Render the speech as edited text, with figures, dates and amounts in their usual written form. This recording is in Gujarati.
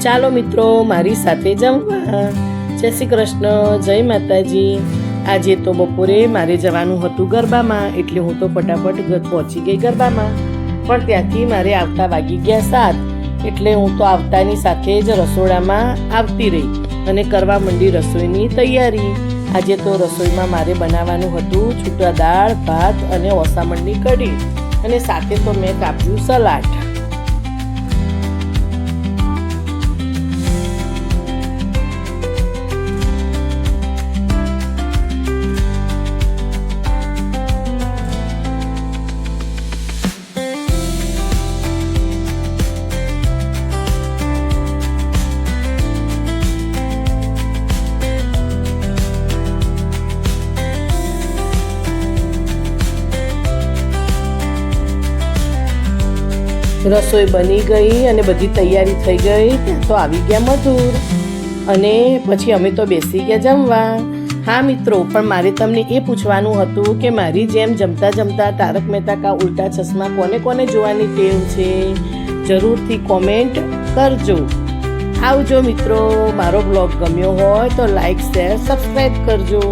ચાલો મિત્રો મારી સાથે જમવા। જય શ્રી કૃષ્ણ, જય માતાજી। આજે તો બપોરે મારે જવાનું હતું ગરબામાં, એટલે હું તો ફટાફટ પહોંચી ગઈ ગરબામાં। પણ ત્યાંથી મારે આવતા વાગી ગયા 7, એટલે હું તો આવતાની સાથે જ રસોડામાં આવતી રહી અને કરવા માંડી રસોઈની તૈયારી। આજે તો રસોઈમાં મારે બનાવવાનું હતું છૂટા દાળ, ભાત અને ઓસામણની કઢી, અને સાથે તો મેં કાપ્યું સલાડ। રસોઈ બની ગઈ અને બધી તૈયારી થઈ ગઈ, ત્યાં તો આવી ગયા મધુર, અને પછી અમે તો બેસી ગયા જમવા। હા મિત્રો, પણ મારે તમને એ પૂછવાનું હતું કે મારી જેમ જમતા જમતા તારક મહેતા કા ઉલ્ટા ચશ્મા કોને કોને જોવાની ટેવ છે, જરૂરથી કોમેન્ટ કરજો। આવજો મિત્રો, મારો બ્લોગ ગમ્યો હોય તો લાઈક, શેર, સબસ્ક્રાઈબ કરજો।